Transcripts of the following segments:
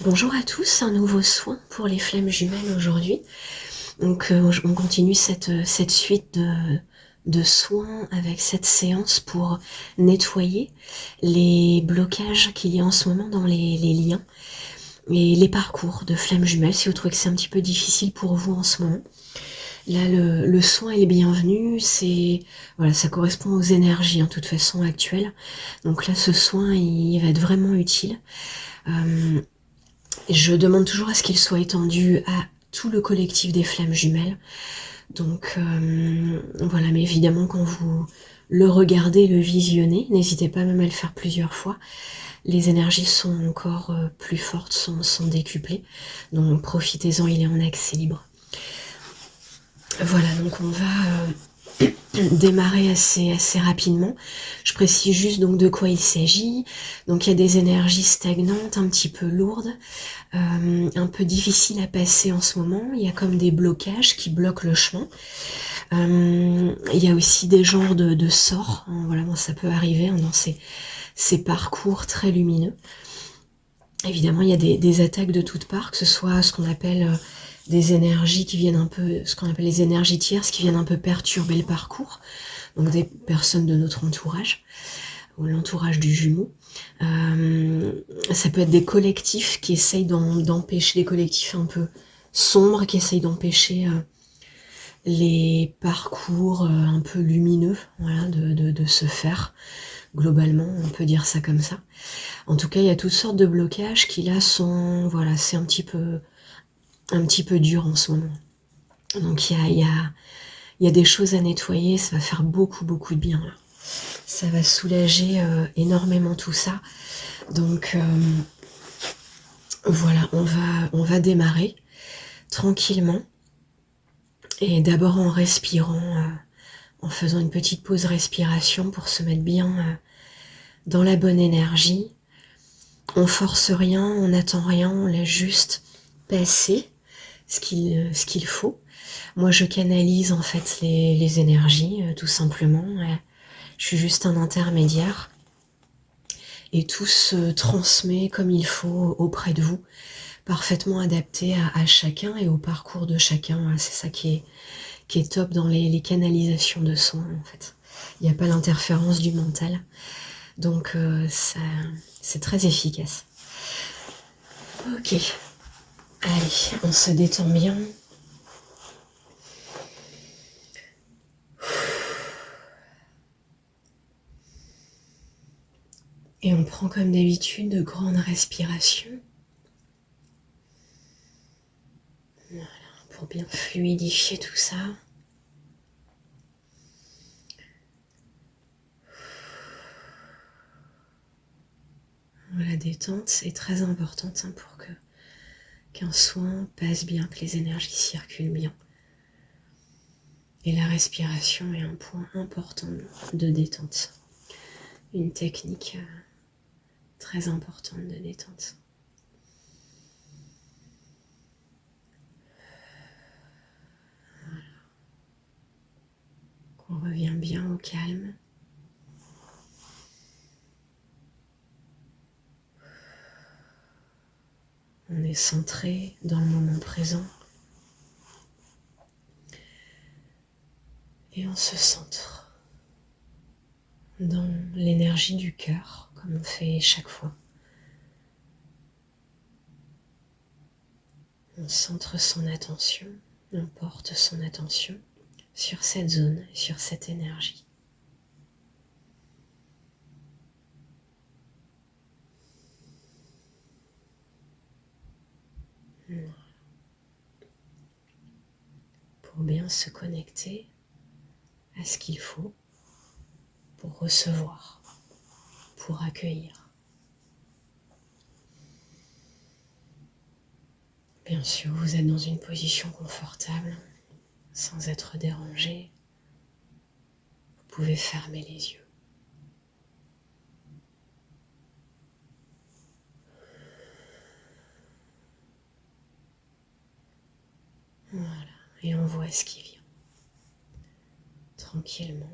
Bonjour à tous, un nouveau soin pour les flammes jumelles aujourd'hui. Donc on continue cette suite de soins avec cette séance pour nettoyer les blocages qu'il y a en ce moment dans les liens et les parcours de flammes jumelles si vous trouvez que c'est un petit peu difficile pour vous en ce moment. Là le soin est bienvenu, voilà, ça correspond aux énergies de toute façon actuelles. Donc là ce soin il va être vraiment utile. Je demande toujours à ce qu'il soit étendu à tout le collectif des flammes jumelles. Donc voilà, mais évidemment quand vous le regardez, le visionnez, n'hésitez pas même à le faire plusieurs fois. Les énergies sont encore plus fortes, sont décuplées. Donc profitez-en, il est en accès libre. Voilà, donc on va démarrer assez rapidement. Je précise juste donc de quoi il s'agit. Donc il y a des énergies stagnantes, un petit peu lourdes, un peu difficiles à passer en ce moment. Il y a comme des blocages qui bloquent le chemin. Il y a aussi des genres de sorts. Voilà, bon, ça peut arriver dans ces parcours très lumineux. Évidemment, il y a des attaques de toutes parts, que ce soit ce qu'on appelle des énergies qui viennent un peu, ce qu'on appelle les énergies tierces, qui viennent un peu perturber le parcours, donc des personnes de notre entourage, ou l'entourage du jumeau. Ça peut être des collectifs qui essayent d'empêcher, des collectifs un peu sombres, qui essayent d'empêcher les parcours un peu lumineux, voilà, de se faire. Globalement, on peut dire ça comme ça. En tout cas, il y a toutes sortes de blocages qui là sont, voilà, c'est un petit peu dur en ce moment. Donc il y a des choses à nettoyer, ça va faire beaucoup de bien là. Ça va soulager énormément tout ça. Donc voilà, on va démarrer tranquillement et d'abord en respirant, en faisant une petite pause respiration pour se mettre bien dans la bonne énergie. On force rien, on n'attend rien, on laisse juste passer ce qu'il faut. Moi je canalise en fait les énergies tout simplement. Je suis juste un intermédiaire et tout se transmet comme il faut auprès de vous, parfaitement adapté à chacun et au parcours de chacun. C'est ça qui est top dans les canalisations de soins en fait. Il n'y a pas l'interférence du mental, donc c'est très efficace. Ok, allez, on se détend bien. Et on prend comme d'habitude de grandes respirations. Voilà, pour bien fluidifier tout ça. La détente est très importante pour qu'un soin passe bien, que les énergies circulent bien. Et la respiration est un point important de détente. Une technique très importante de détente. Voilà. On revient bien au calme. On est centré dans le moment présent. Et on se centre dans l'énergie du cœur, comme on fait chaque fois. On centre son attention, on porte son attention sur cette zone, sur cette énergie. Pour bien se connecter à ce qu'il faut pour recevoir, pour accueillir. Bien sûr, vous êtes dans une position confortable, sans être dérangé. Vous pouvez fermer les yeux. Voilà, et on voit ce qui vient. Tranquillement.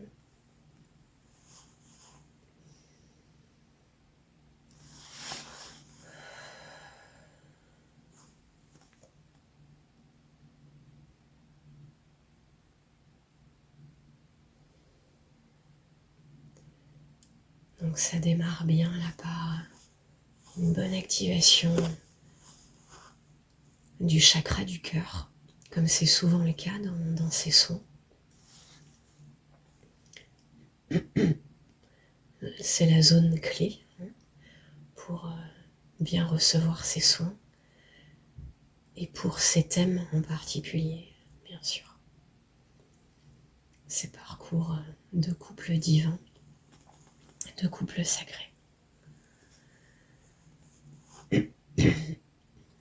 Donc ça démarre bien là par une bonne activation du chakra du cœur, comme c'est souvent le cas dans ces soins. C'est la zone clé pour bien recevoir ces soins et pour ces thèmes en particulier, bien sûr. Ces parcours de couple divin, de couple sacré.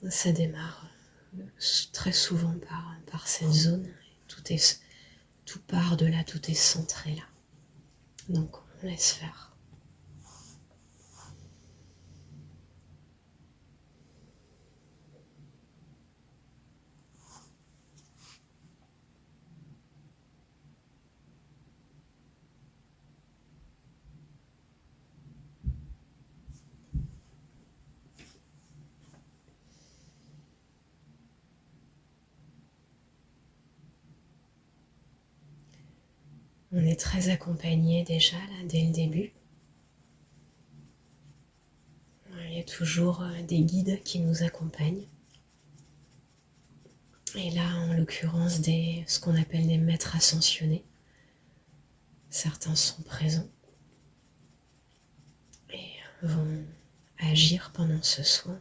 Ça démarre très souvent par cette zone. Tout part de là, tout est centré là. Donc on laisse faire. On est très accompagné déjà là dès le début. Il y a toujours des guides qui nous accompagnent. Et là, en l'occurrence, ce qu'on appelle des maîtres ascensionnés. Certains sont présents et vont agir pendant ce soin.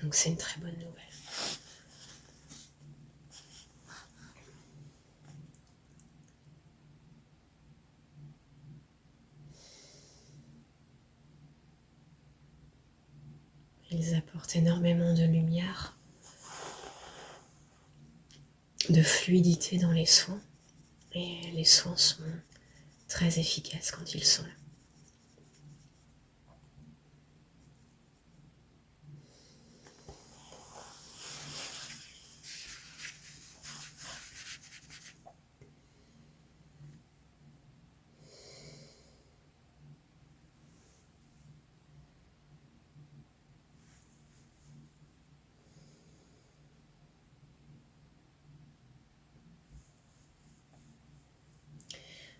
Donc c'est une très bonne nouvelle. Ils apportent énormément de lumière, de fluidité dans les soins. Et les soins sont très efficaces quand ils sont là.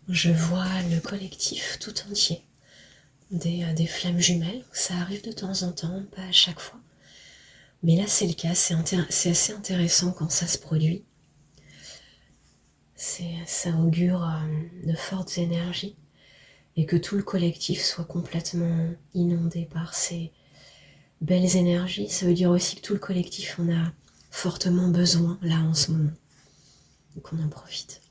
Je vois le collectif tout entier, des flammes jumelles. Ça arrive de temps en temps, pas à chaque fois. Mais là, c'est le cas. C'est assez intéressant quand ça se produit. Ça augure de fortes énergies et que tout le collectif soit complètement inondé par ces belles énergies. Ça veut dire aussi que tout le collectif en a fortement besoin là en ce moment. Donc on en profite.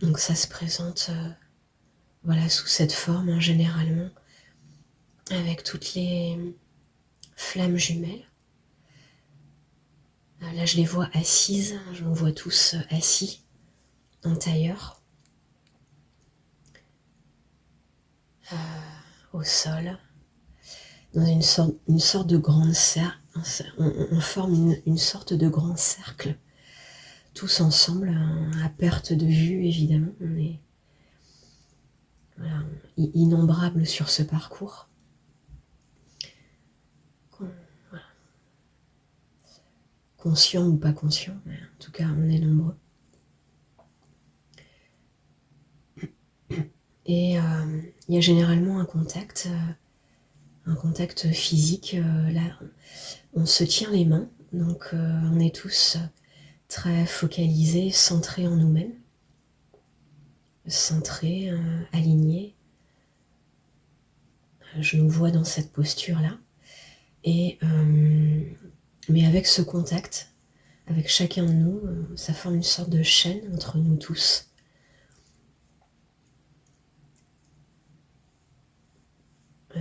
Donc ça se présente voilà, sous cette forme hein, généralement, avec toutes les flammes jumelles. Là je les vois assises, je me vois tous assis en tailleur, au sol, dans une sorte de grande cercle. On forme une sorte de grand cercle, tous ensemble, à perte de vue évidemment. On est voilà, innombrables sur ce parcours. Voilà. Conscient ou pas conscient, mais en tout cas on est nombreux. Et il y a généralement un contact physique. Là, on se tient les mains, donc on est tous très focalisés, centrés en nous-mêmes, centrés, alignés. Je nous vois dans cette posture-là. Et mais avec ce contact, avec chacun de nous, ça forme une sorte de chaîne entre nous tous.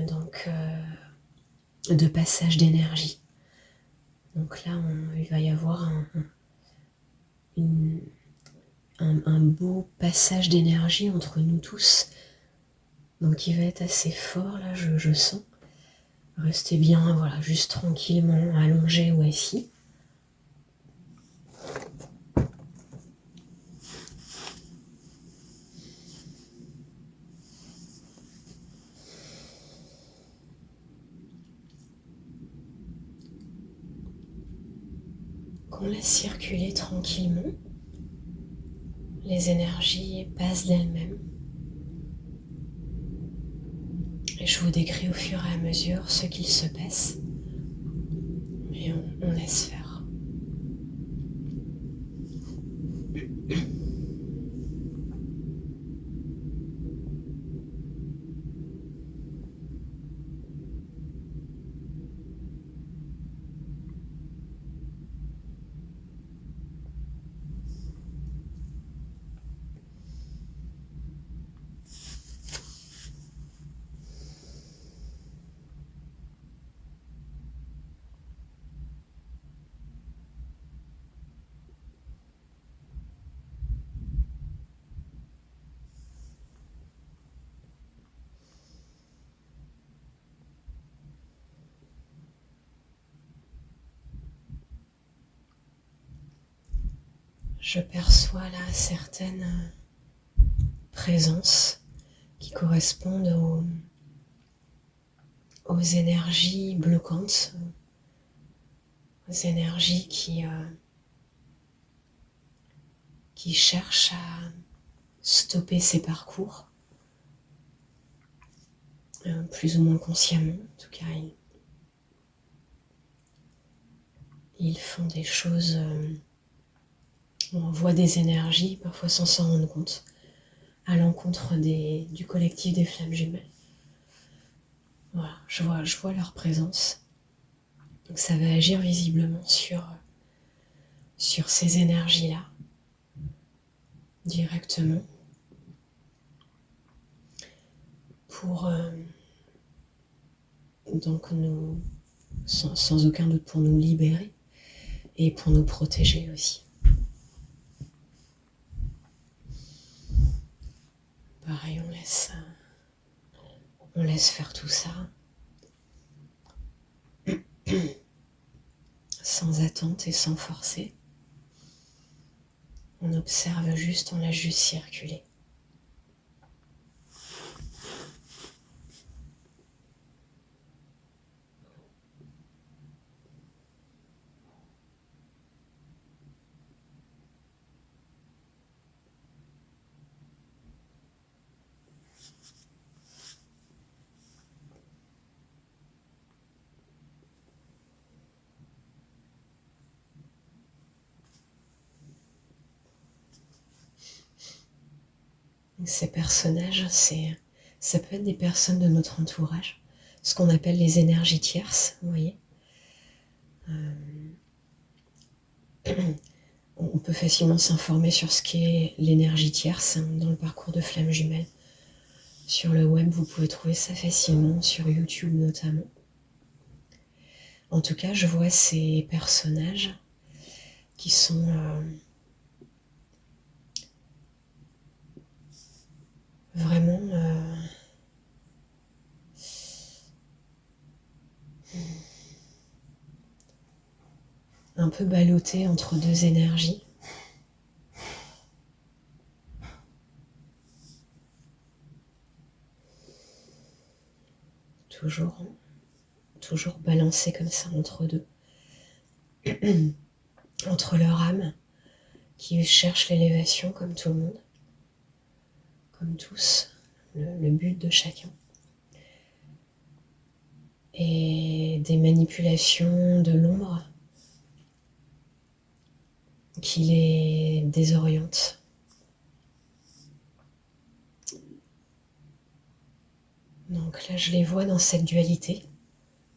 Donc, de passage d'énergie. Donc là, il va y avoir un beau passage d'énergie entre nous tous. Donc il va être assez fort, là, je sens. Restez bien, voilà, juste tranquillement, allongé ou assis. Qu'on laisse circuler tranquillement. les énergies passent d'elles-mêmes. Et je vous décris au fur et à mesure ce qu'il se passe. Et on laisse faire. Je perçois là certaines présences qui correspondent aux énergies bloquantes, aux énergies qui cherchent à stopper ces parcours, plus ou moins consciemment. En tout cas, ils font des choses, on voit des énergies, parfois sans s'en rendre compte, à l'encontre du collectif des flammes jumelles. Voilà, je vois leur présence. Donc ça va agir visiblement sur ces énergies-là, directement, pour donc sans aucun doute pour nous libérer et pour nous protéger aussi. Pareil, on laisse faire tout ça sans attente et sans forcer. On observe juste, on laisse juste circuler. Ces personnages, ça peut être des personnes de notre entourage, ce qu'on appelle les énergies tierces, vous voyez. On peut facilement s'informer sur ce qu'est l'énergie tierce dans le parcours de flammes jumelles. Sur le web, vous pouvez trouver ça facilement, sur YouTube notamment. En tout cas, je vois ces personnages qui sont vraiment un peu ballottés entre deux énergies. Toujours balancés comme ça entre deux. Entre leur âme, qui cherche l'élévation comme tout le monde, comme tous, le but de chacun. Et des manipulations de l'ombre qui les désorientent. Donc là, je les vois dans cette dualité.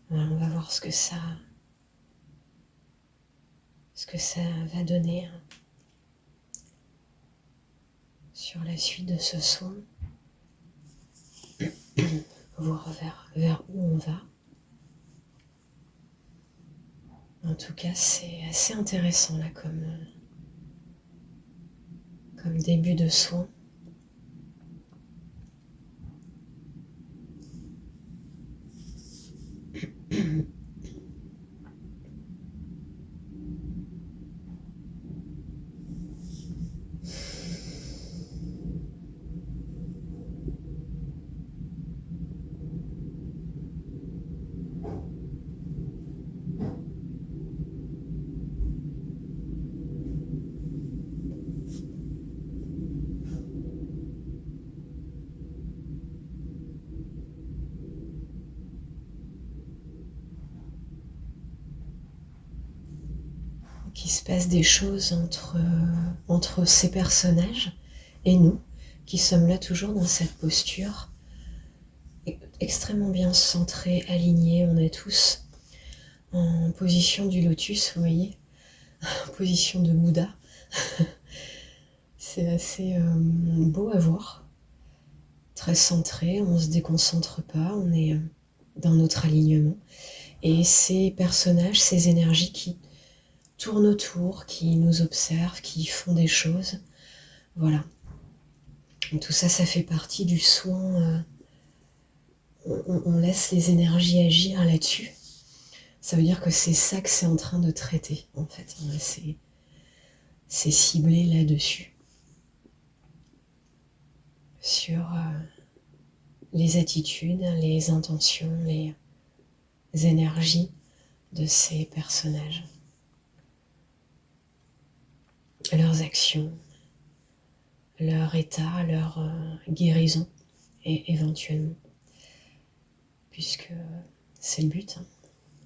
Alors, on va voir ce que ça va donner sur la suite de ce soin. Voir vers où on va. En tout cas, c'est assez intéressant là comme début de soin. qu'il se passe des choses entre ces personnages et nous, qui sommes là toujours dans cette posture extrêmement bien centrée, alignée. On est tous en position du lotus, vous voyez, en position de Bouddha. C'est assez beau à voir, très centré, on ne se déconcentre pas, on est dans notre alignement. Et ces personnages, ces énergies qui tournent autour, qui nous observent, qui font des choses, voilà. Et tout ça, ça fait partie du soin. On laisse les énergies agir là-dessus. Ça veut dire que c'est ça que c'est en train de traiter, en fait. C'est ciblé là-dessus. Sur les attitudes, les intentions, les énergies de ces personnages. Leurs actions, leur état, leur guérison, et éventuellement. Puisque c'est le but, hein,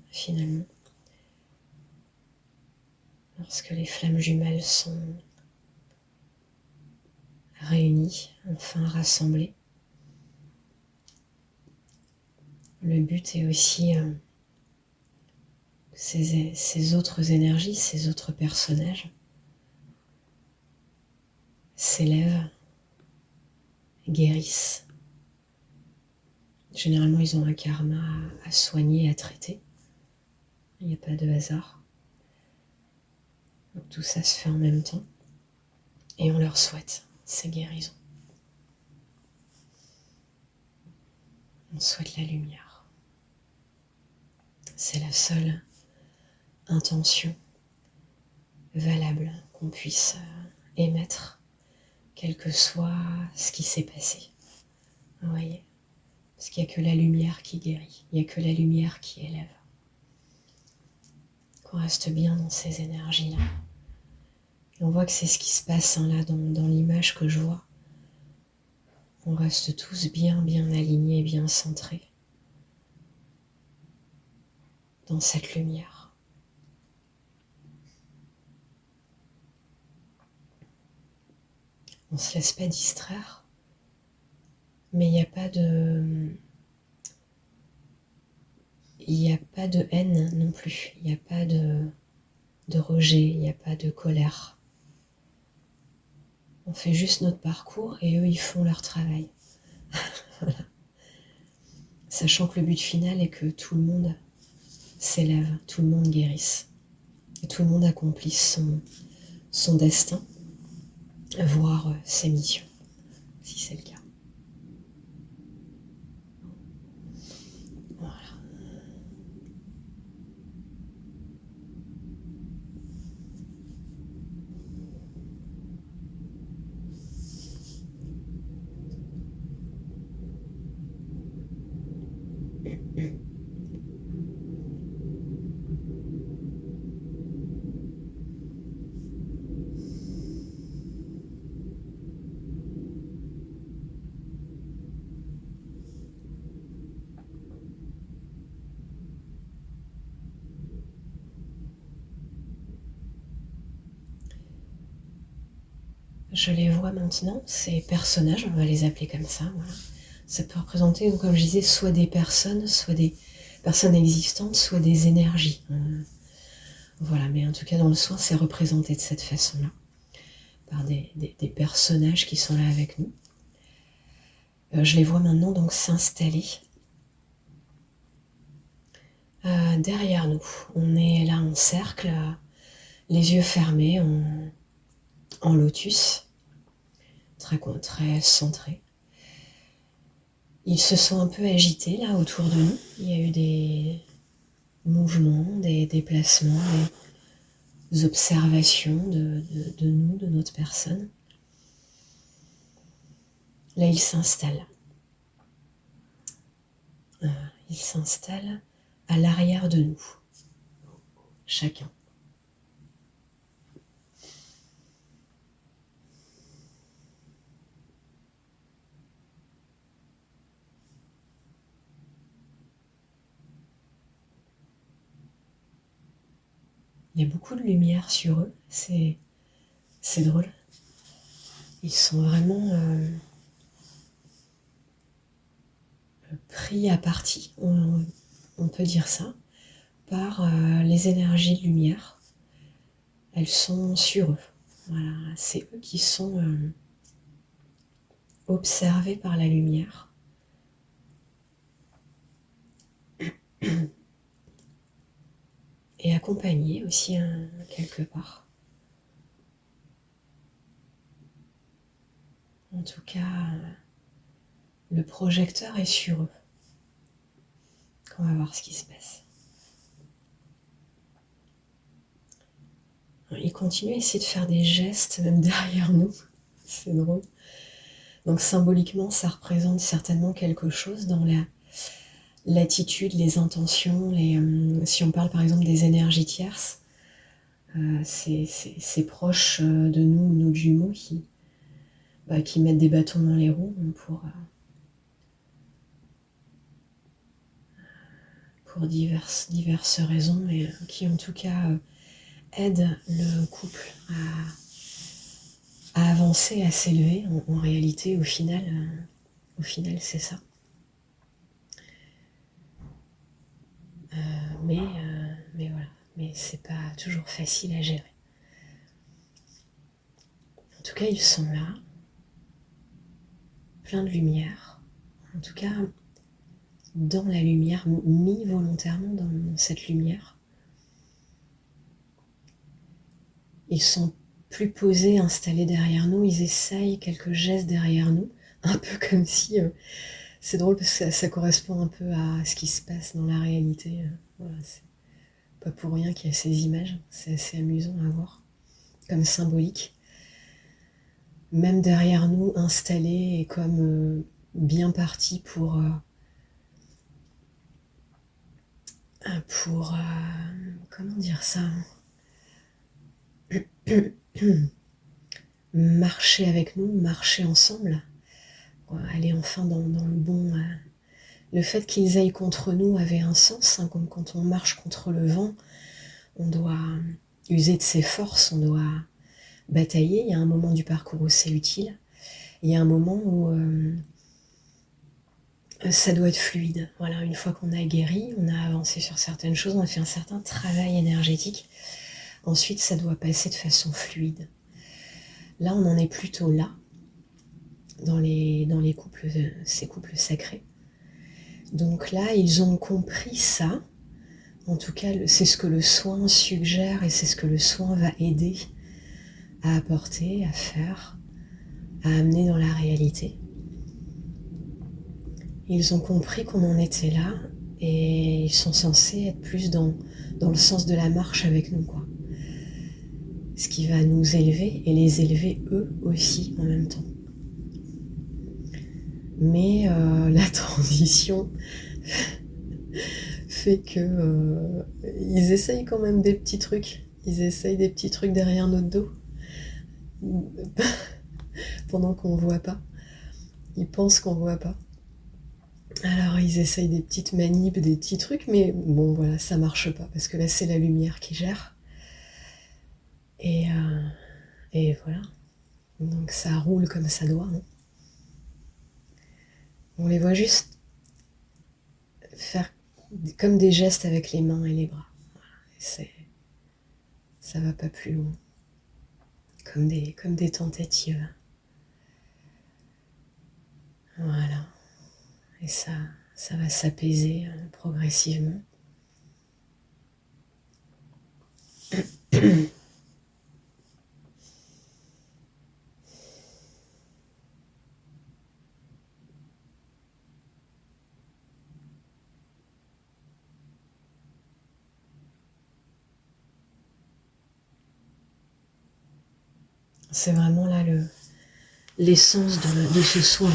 finalement. Lorsque les flammes jumelles sont réunies, enfin rassemblées, le but est aussi ces autres énergies, ces autres personnages s'élèvent, guérissent. Généralement, ils ont un karma à soigner, à traiter. Il n'y a pas de hasard. Donc tout ça se fait en même temps. Et on leur souhaite ces guérisons. On souhaite la lumière. C'est la seule intention valable qu'on puisse émettre, quel que soit ce qui s'est passé. Vous voyez ? Parce qu'il n'y a que la lumière qui guérit, il n'y a que la lumière qui élève. Qu'on reste bien dans ces énergies-là. Et on voit que c'est ce qui se passe hein, là dans l'image que je vois. On reste tous bien alignés, bien centrés dans cette lumière. On ne se laisse pas distraire, mais il n'y a pas de... Il n'y a pas de haine non plus, il n'y a pas de rejet, il n'y a pas de colère. On fait juste notre parcours et eux, ils font leur travail. Voilà. Sachant que le but final est que tout le monde s'élève, tout le monde guérisse. Et tout le monde accomplisse son destin, voire ses missions, si c'est le cas. Voilà. Je les vois maintenant, ces personnages, on va les appeler comme ça, voilà. Ça peut représenter, comme je disais, soit des personnes existantes, soit des énergies. Voilà, mais en tout cas dans le soin, c'est représenté de cette façon-là, par des personnages qui sont là avec nous. Je les vois maintenant donc s'installer derrière nous. On est là en cercle, les yeux fermés, en lotus, très centré. Ils se sont un peu agités là autour de nous. Il y a eu des mouvements, des déplacements, des observations de nous, de notre personne. Là, ils s'installent. Ils s'installent à l'arrière de nous, chacun. Il y a beaucoup de lumière sur eux, c'est drôle. Ils sont vraiment pris à partie, on peut dire ça, par les énergies de lumière. Elles sont sur eux. Voilà, c'est eux qui sont observés par la lumière. Et accompagnés aussi quelque part. En tout cas, le projecteur est sur eux. On va voir ce qui se passe. Il continue à essayer de faire des gestes, même derrière nous. C'est drôle. Donc symboliquement, ça représente certainement quelque chose dans l'attitude, les intentions. Si on parle par exemple des énergies tierces, c'est proche de nous, nos jumeaux, qui mettent des bâtons dans les roues pour diverses raisons, mais qui en tout cas aident le couple à avancer, à s'élever. En réalité, au final, c'est ça. Mais voilà, mais c'est pas toujours facile à gérer. En tout cas, ils sont là, plein de lumière. En tout cas, dans la lumière, mis volontairement dans cette lumière. Ils sont plus posés, installés derrière nous, ils essayent quelques gestes derrière nous, un peu comme si... c'est drôle parce que ça correspond un peu à ce qui se passe dans la réalité. Voilà, c'est pas pour rien qu'il y a ces images, c'est assez amusant à voir, comme symbolique. Même derrière nous, installés et comme bien partis pour comment dire ça, marcher avec nous, marcher ensemble, aller enfin dans le bon... Le fait qu'ils aillent contre nous avait un sens, comme quand on marche contre le vent, on doit user de ses forces, on doit batailler. Il y a un moment du parcours où c'est utile, il y a un moment où ça doit être fluide. Voilà, une fois qu'on a guéri, on a avancé sur certaines choses, on a fait un certain travail énergétique. Ensuite, ça doit passer de façon fluide. Là, on en est plutôt là, dans les couples, ces couples sacrés. Donc là, ils ont compris ça. En tout cas, c'est ce que le soin suggère et c'est ce que le soin va aider à apporter, à faire, à amener dans la réalité. Ils ont compris qu'on en était là et ils sont censés être plus dans le sens de la marche avec nous, quoi. Ce qui va nous élever et les élever eux aussi en même temps. Mais la transition fait que ils essayent quand même des petits trucs. Ils essayent des petits trucs derrière notre dos pendant qu'on voit pas. Ils pensent qu'on voit pas. Alors ils essayent des petites manips, des petits trucs, mais bon voilà, ça marche pas parce que là c'est la lumière qui gère. Et voilà. Donc ça roule comme ça doit. Hein. On les voit juste faire comme des gestes avec les mains et les bras. Et ça va pas plus loin. Comme des tentatives. Voilà. Et ça va s'apaiser progressivement. C'est vraiment là l'essence de ce soin.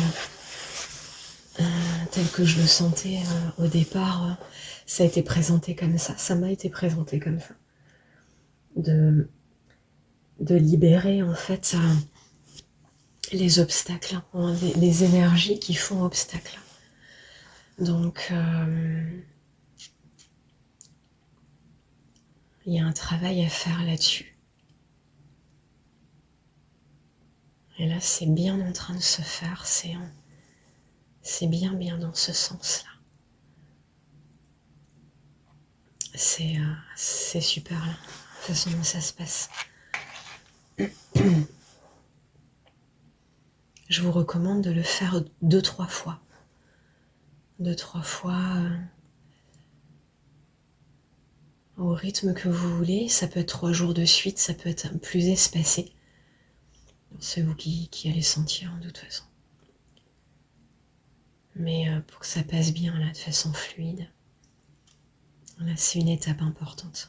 Tel que je le sentais au départ, ça a été présenté comme ça. Ça m'a été présenté comme ça. De libérer en fait les obstacles, hein, les énergies qui font obstacle. Donc il y a un travail à faire là-dessus. Et là, c'est bien en train de se faire, c'est bien dans ce sens-là. C'est super là, de toute façon dont ça se passe. Je vous recommande de le faire 2-3 fois. 2-3 fois au rythme que vous voulez. Ça peut être 3 jours de suite, ça peut être plus espacé. C'est vous qui allez sentir de toute façon. Mais pour que ça passe bien là, de façon fluide, là c'est une étape importante.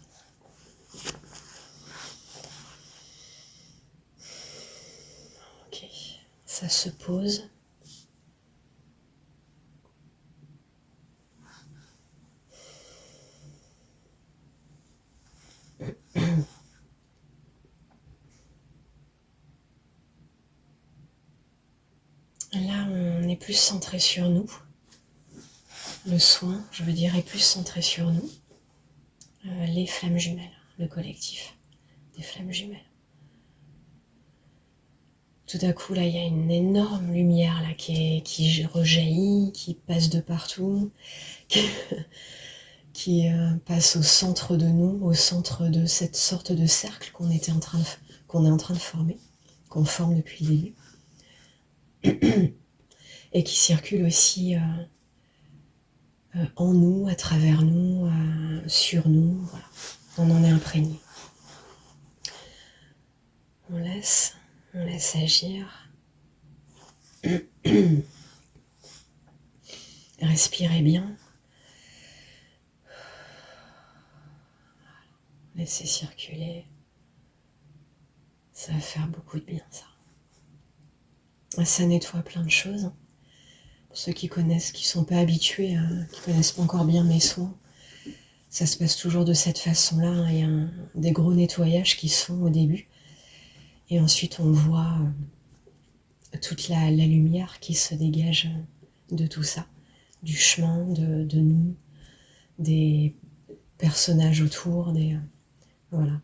Ok, ça se pose. Là, on est plus centré sur nous. Le soin, je veux dire, est plus centré sur nous. Les flammes jumelles, le collectif des flammes jumelles. Tout à coup, là, il y a une énorme lumière là, qui rejaillit, qui passe de partout, qui passe au centre de nous, au centre de cette sorte de cercle qu'on est en train de former, qu'on forme depuis le début, et qui circule aussi en nous, à travers nous, sur nous. Voilà. On en est imprégné. On laisse agir. Respirez bien. Laissez circuler. Ça va faire beaucoup de bien, ça. Ça nettoie plein de choses. Pour ceux qui connaissent, qui sont pas habitués, qui connaissent pas encore bien mes soins, ça se passe toujours de cette façon-là. Il y a des gros nettoyages qui se font au début. Et ensuite, on voit toute la lumière qui se dégage de tout ça. Du chemin, de nous, des personnages autour, voilà.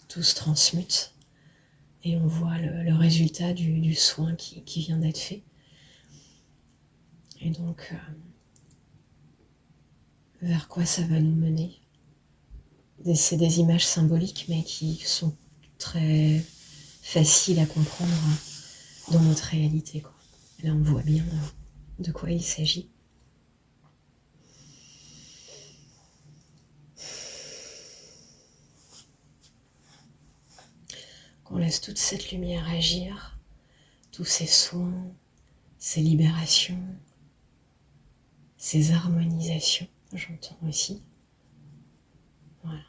Tout se transmute et on voit le résultat du soin qui vient d'être fait. Et donc, vers quoi ça va nous mener? C'est des images symboliques, mais qui sont très faciles à comprendre dans notre réalité, quoi. Là, on voit bien de quoi il s'agit. On laisse toute cette lumière agir, tous ces soins, ces libérations, ces harmonisations, j'entends aussi. Voilà.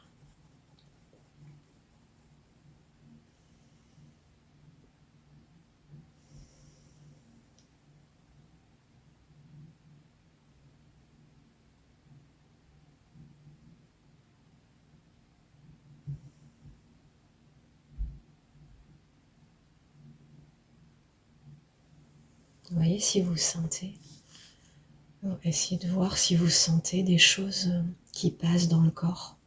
Vous voyez si vous sentez. Essayez de voir si vous sentez des choses qui passent dans le corps.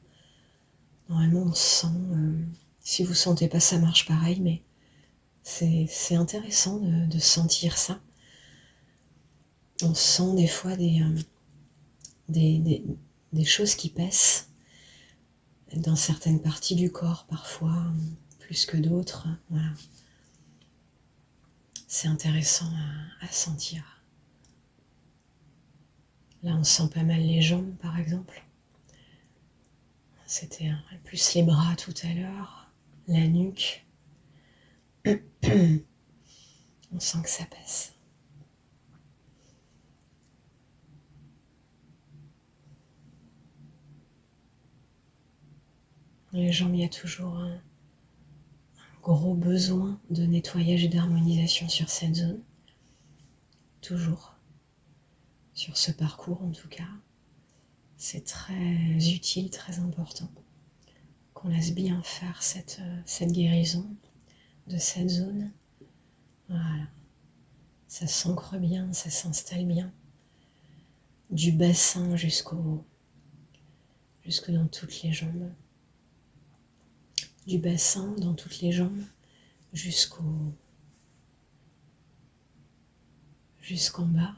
Normalement, on sent. Si vous sentez pas, ça marche pareil, mais c'est intéressant de sentir ça. On sent des fois des choses qui passent dans certaines parties du corps, parfois plus que d'autres. Voilà. C'est intéressant à sentir. Là, on sent pas mal les jambes, par exemple. C'était plus les bras tout à l'heure, la nuque. On sent que ça passe. Les jambes, il y a toujours un gros besoin de nettoyage et d'harmonisation sur cette zone. Toujours. Sur ce parcours, en tout cas. C'est très utile, très important qu'on laisse bien faire cette guérison de cette zone. Voilà. Ça s'ancre bien, ça s'installe bien. Du bassin jusqu'au jusque dans toutes les jambes, du bassin dans toutes les jambes, jusqu'en bas.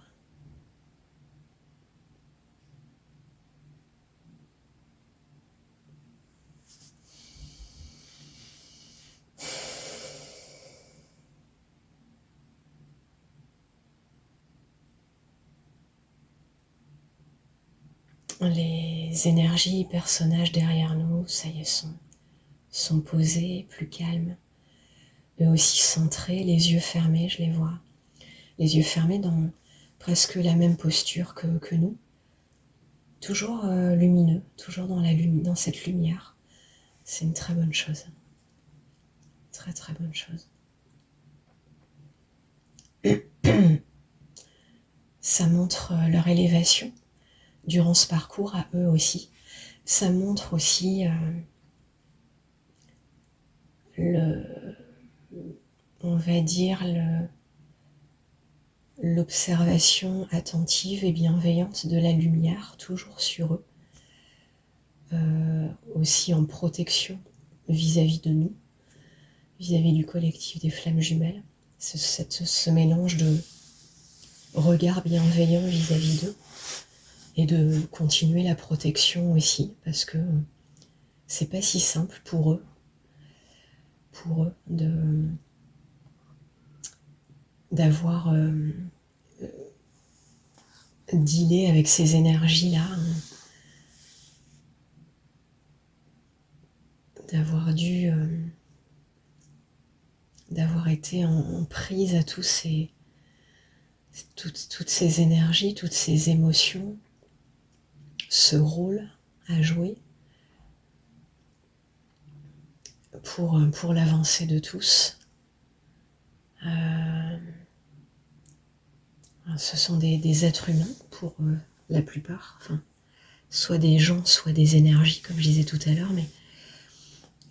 Les énergies personnages derrière nous, ça y est, sont posés, plus calmes, eux aussi centrés, les yeux fermés, je les vois. Les yeux fermés dans presque la même posture que nous. Toujours lumineux, toujours dans cette lumière. C'est une très bonne chose. Très très bonne chose. Ça montre leur élévation durant ce parcours à eux aussi. Ça montre aussi on va dire, l'observation attentive et bienveillante de la lumière, toujours sur eux, aussi en protection vis-à-vis de nous, vis-à-vis du collectif des flammes jumelles, ce mélange de regard bienveillant vis-à-vis d'eux, et de continuer la protection aussi, parce que c'est pas si simple pour eux d'avoir dealé avec ces énergies-là, hein, d'avoir été en prise à toutes ces énergies, toutes ces émotions, ce rôle à jouer pour l'avancée de tous. Ce sont des êtres humains pour la plupart, enfin, soit des gens, soit des énergies, comme je disais tout à l'heure, mais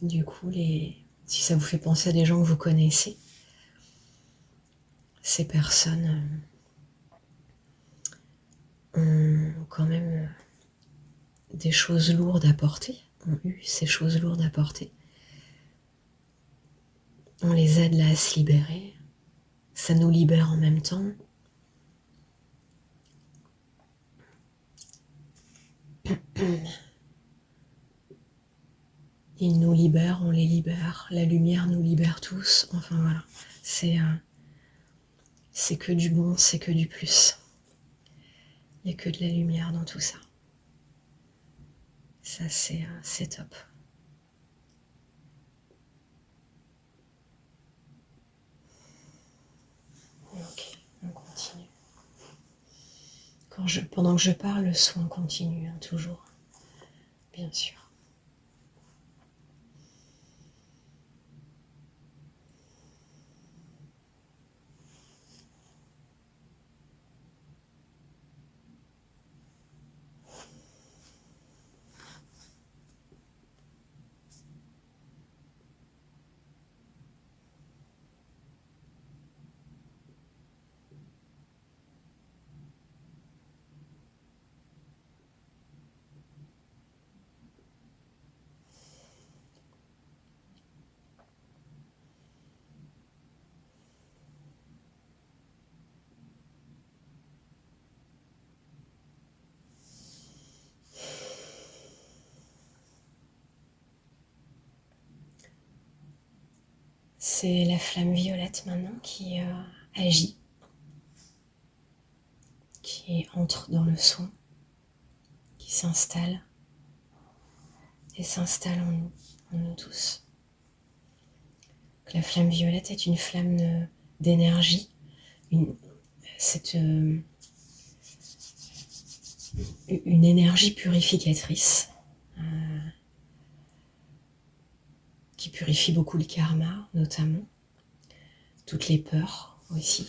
du coup, si ça vous fait penser à des gens que vous connaissez, ces personnes ont quand même des choses lourdes à porter, ont eu ces choses lourdes à porter. On les aide là à se libérer, ça nous libère en même temps. Ils nous libèrent, on les libère, la lumière nous libère tous, enfin voilà, c'est que du bon, c'est que du plus. Il n'y a que de la lumière dans tout ça. Ça, c'est top. Ok, on continue. Pendant que je parle, le soin continue, hein, toujours, bien sûr. C'est la flamme violette maintenant qui agit, qui entre dans le soin, qui s'installe et s'installe en nous tous. Donc, la flamme violette est une flamme d'énergie, c'est une énergie purificatrice qui purifie beaucoup le karma, notamment, toutes les peurs aussi.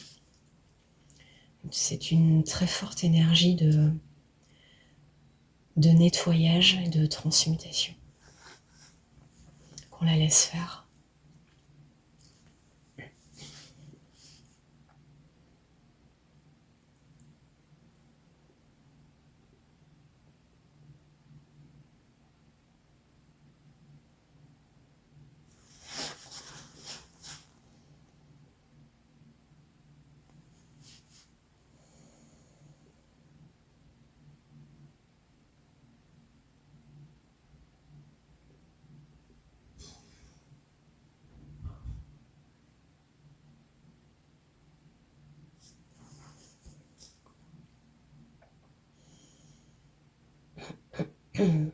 C'est une très forte énergie de nettoyage et de transmutation. Qu'on la laisse faire. Le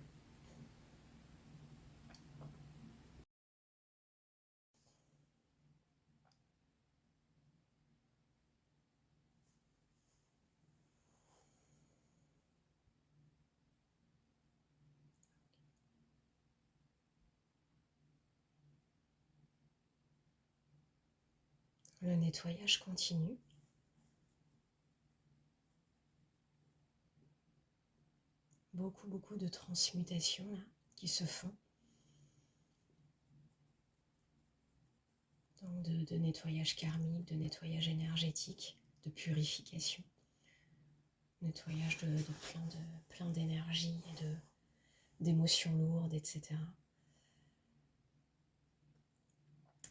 nettoyage continue. Beaucoup de transmutations là, qui se font. Donc de nettoyage karmique, de nettoyage énergétique, de purification. Nettoyage de plein d'énergie et d'émotions lourdes, etc.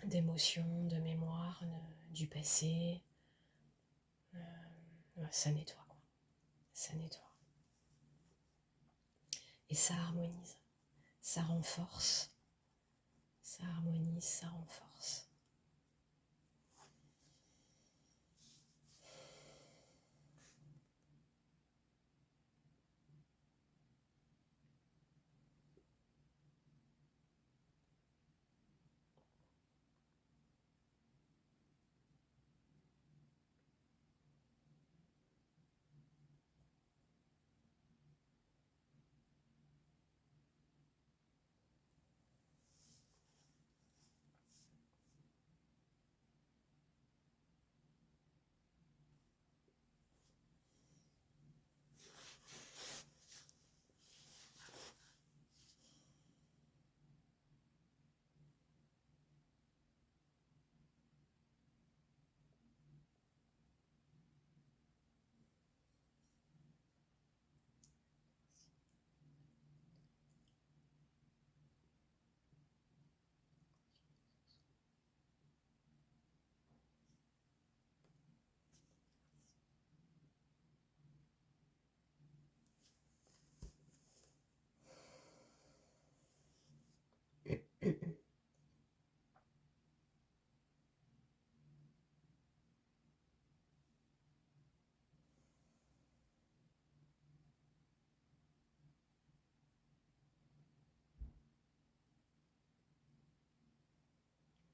D'émotions, de mémoire, du passé. Ça nettoie, quoi. Ça nettoie. Et ça harmonise, ça renforce, ça harmonise, ça renforce.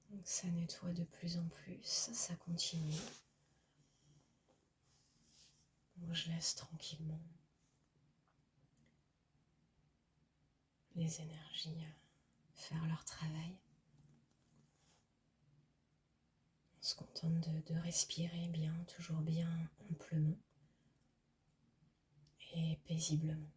Donc ça nettoie de plus en plus, ça continue. Donc je laisse tranquillement les énergies faire leur travail. On se contente de respirer bien, toujours bien amplement et paisiblement.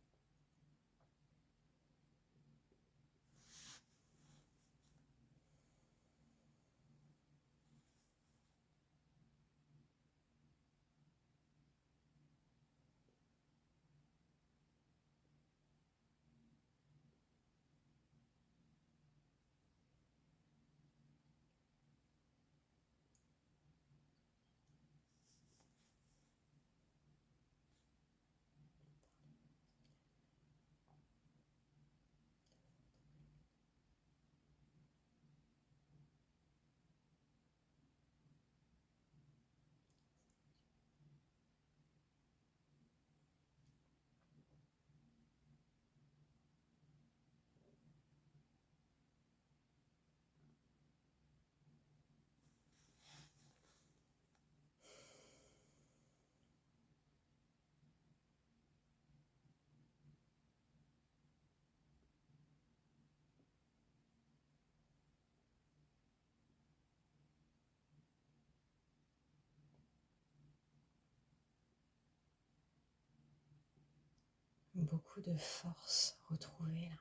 Beaucoup de force retrouvée là,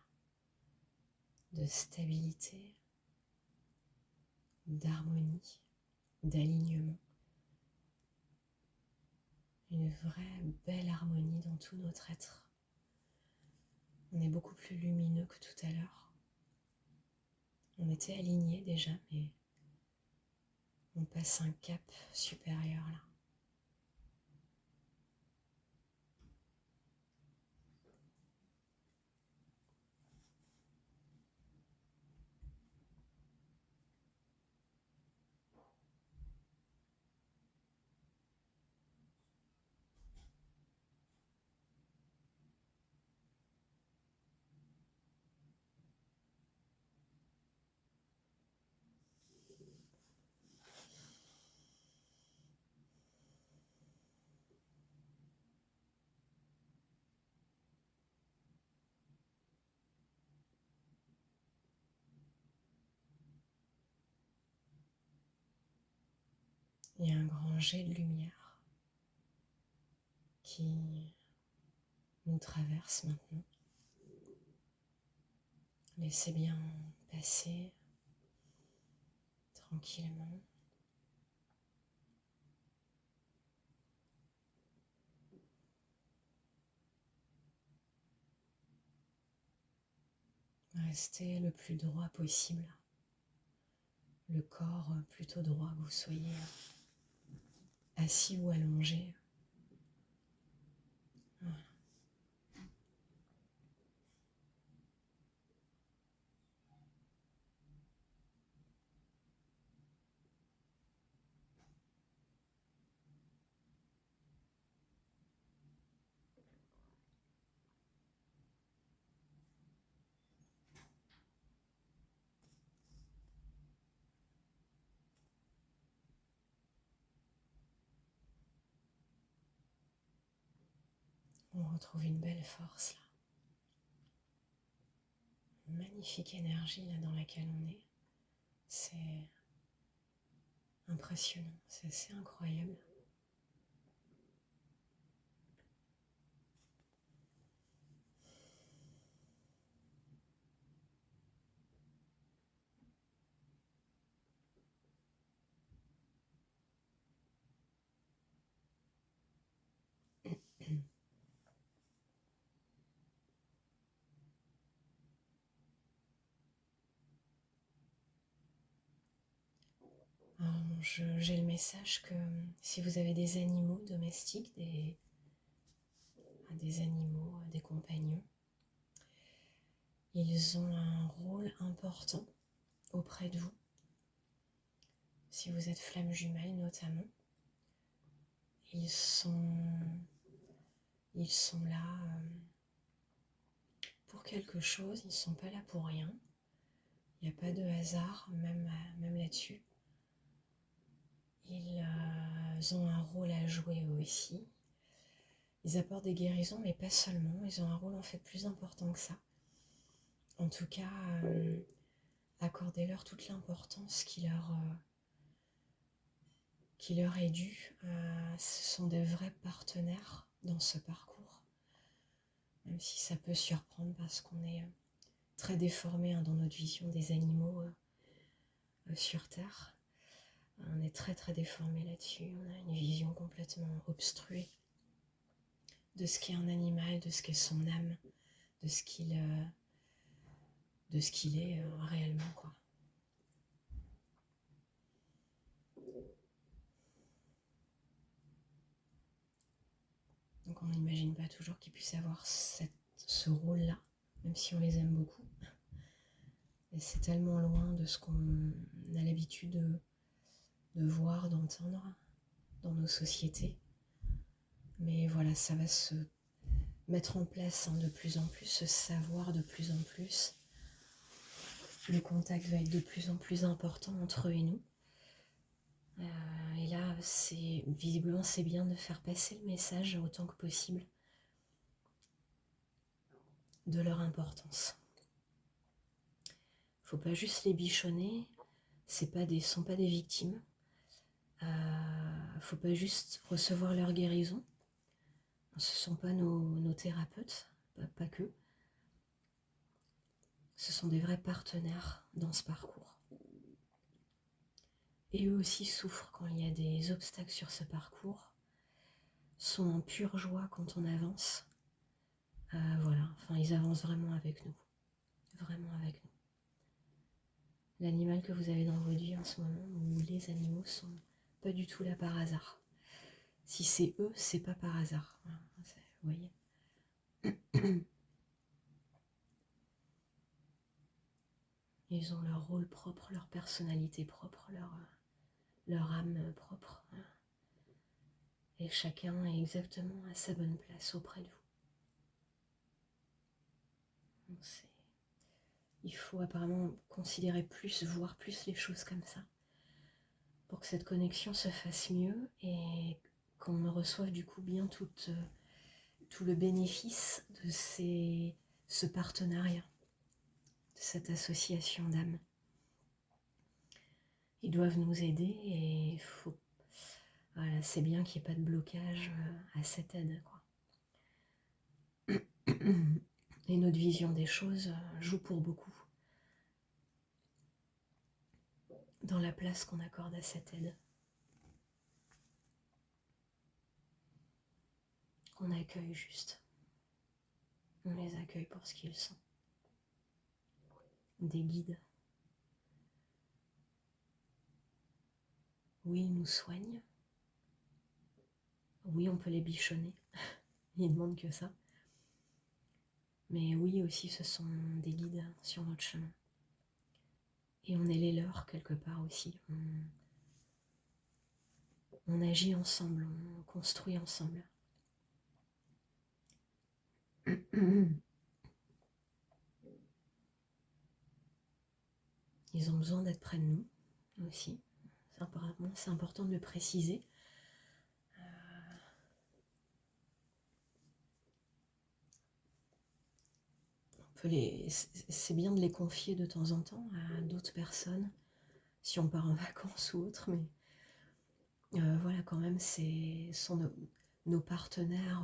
de stabilité, d'harmonie, d'alignement. Une vraie belle harmonie dans tout notre être. On est beaucoup plus lumineux que tout à l'heure. On était alignés déjà, mais on passe un cap supérieur là. Il y a un grand jet de lumière qui nous traverse maintenant. Laissez bien passer tranquillement. Restez le plus droit possible. Le corps plutôt droit, que vous soyez assis ou allongé. Voilà. On retrouve une belle force là. Une magnifique énergie là dans laquelle on est. C'est impressionnant, c'est assez incroyable. J'ai le message que si vous avez des animaux domestiques, des animaux, des compagnons, ils ont un rôle important auprès de vous. Si vous êtes flamme jumelle notamment, ils sont là pour quelque chose, ils ne sont pas là pour rien. Il n'y a pas de hasard, même là-dessus. Ils ont un rôle à jouer eux aussi. Ils apportent des guérisons, mais pas seulement. Ils ont un rôle en fait plus important que ça. En tout cas, accordez-leur toute l'importance qui leur est due. Ce sont des vrais partenaires dans ce parcours. Même si ça peut surprendre parce qu'on est très déformé dans notre vision des animaux sur Terre. On est très très déformé là-dessus. On a une vision complètement obstruée de ce qu'est un animal, de ce qu'est son âme, de ce qu'il est réellement, quoi. Donc on n'imagine pas toujours qu'ils puissent avoir ce rôle-là, même si on les aime beaucoup. Et c'est tellement loin de ce qu'on a l'habitude de voir, d'entendre dans nos sociétés. Mais voilà, ça va se mettre en place de plus en plus, se savoir de plus en plus. Le contact va être de plus en plus important entre eux et nous. Et là, visiblement, c'est bien de faire passer le message autant que possible de leur importance. Faut pas juste les bichonner, sont pas des victimes. Faut pas juste recevoir leur guérison. Ce sont pas nos thérapeutes, pas que. Ce sont des vrais partenaires dans ce parcours. Et eux aussi souffrent quand il y a des obstacles sur ce parcours, sont en pure joie quand on avance. Voilà, enfin ils avancent vraiment avec nous. Vraiment avec nous. L'animal que vous avez dans votre vie en ce moment, ou les animaux, sont pas du tout là par hasard. Si c'est eux, c'est pas par hasard. Voilà, vous voyez. Ils ont leur rôle propre, leur personnalité propre, leur âme propre. Et chacun est exactement à sa bonne place auprès de vous. Donc il faut apparemment considérer plus, voir plus les choses comme ça, pour que cette connexion se fasse mieux et qu'on reçoive du coup bien tout le bénéfice de ce partenariat, de cette association d'âmes. Ils doivent nous aider et Voilà, c'est bien qu'il n'y ait pas de blocage à cette aide, quoi. Et notre vision des choses joue pour beaucoup dans la place qu'on accorde à cette aide. On accueille juste. On les accueille pour ce qu'ils sont. Des guides. Oui, ils nous soignent. Oui, on peut les bichonner. Ils ne demandent que ça. Mais oui, aussi, ce sont des guides sur notre chemin. Et on est les leurs quelque part aussi. On agit ensemble, on construit ensemble. Ils ont besoin d'être près de nous aussi. C'est important de le préciser. C'est bien de les confier de temps en temps à d'autres personnes, si on part en vacances ou autre, mais voilà, quand même, sont nos partenaires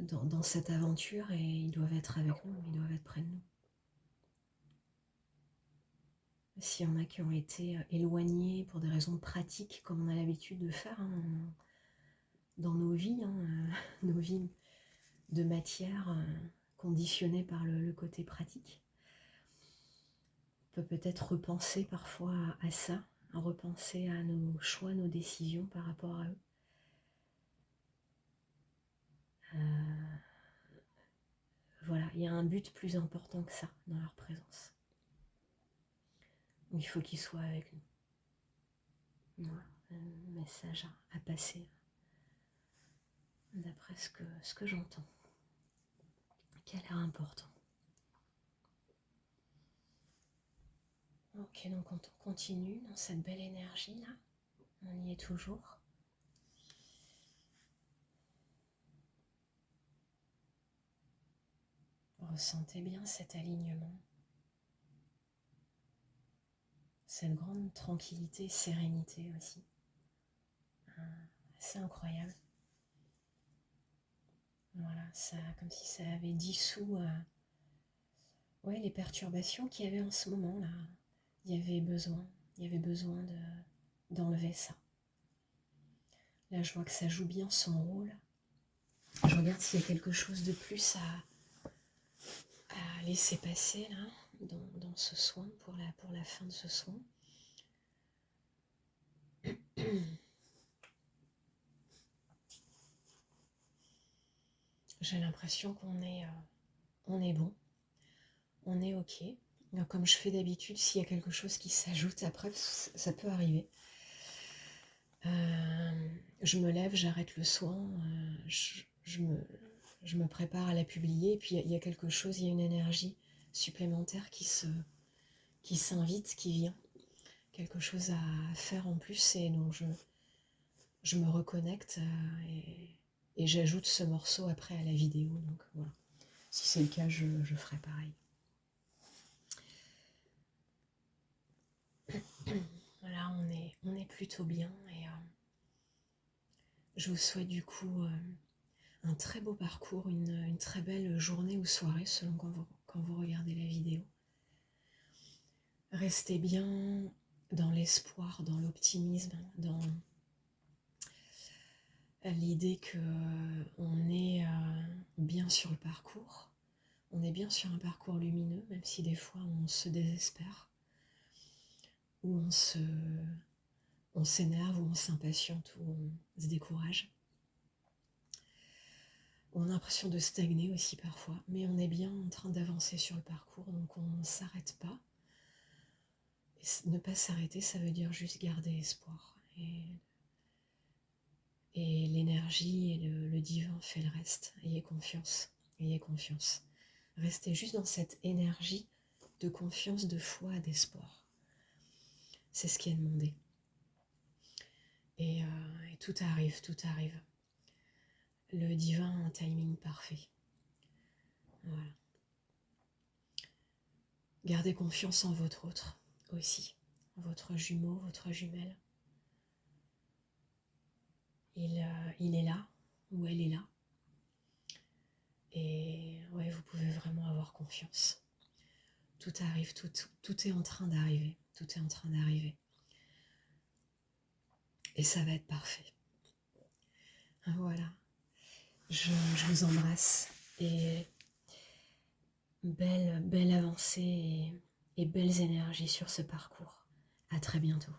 dans cette aventure et ils doivent être avec nous, ils doivent être près de nous. S'il y en a qui ont été éloignés pour des raisons pratiques, comme on a l'habitude de faire dans nos vies de matière conditionnées par le côté pratique, on peut peut-être repenser parfois à ça, à repenser à nos choix, nos décisions par rapport à eux. Voilà, il y a un but plus important que ça dans leur présence. Il faut qu'ils soient avec nous. Voilà, un message à passer d'après ce que j'entends, qui a l'air important. Ok, donc on continue dans cette belle énergie là, on y est toujours. Ressentez bien cet alignement, cette grande tranquillité, sérénité aussi. C'est incroyable. Voilà, ça, comme si ça avait dissous les perturbations qu'il y avait en ce moment-là. Il y avait besoin d'enlever ça. Là, je vois que ça joue bien son rôle. Je regarde s'il y a quelque chose de plus à laisser passer là, dans ce soin, pour la fin de ce soin. J'ai l'impression qu'on est bon, on est ok. Donc, comme je fais d'habitude, s'il y a quelque chose qui s'ajoute après, ça peut arriver. Je me lève, j'arrête le soin, je me prépare à la publier, et puis il y a quelque chose, il y a une énergie supplémentaire qui s'invite, qui vient. Quelque chose à faire en plus, et donc je me reconnecte et j'ajoute ce morceau après à la vidéo. Donc voilà. Si c'est le cas, je ferai pareil. Voilà, on est plutôt bien, et je vous souhaite du coup un très beau parcours, une très belle journée ou soirée selon quand vous regardez la vidéo. Restez bien dans l'espoir, dans l'optimisme, dans l'idée qu'on est bien sur le parcours. On est bien sur un parcours lumineux, même si des fois on se désespère, ou on s'énerve, ou on s'impatiente, ou on se décourage. On a l'impression de stagner aussi parfois, mais on est bien en train d'avancer sur le parcours, donc on ne s'arrête pas. Et ne pas s'arrêter, ça veut dire juste garder espoir. Et l'énergie et le divin fait le reste. Ayez confiance, ayez confiance. Restez juste dans cette énergie de confiance, de foi, d'espoir. C'est ce qui est demandé. Et tout arrive, tout arrive. Le divin a un timing parfait. Voilà. Gardez confiance en votre autre aussi, votre jumeau, votre jumelle. il est là, ou elle est là. Et ouais, vous pouvez vraiment avoir confiance. Tout arrive, tout est en train d'arriver. Tout est en train d'arriver. Et ça va être parfait. Voilà. Je vous embrasse. Et belle avancée et belles énergies sur ce parcours. À très bientôt.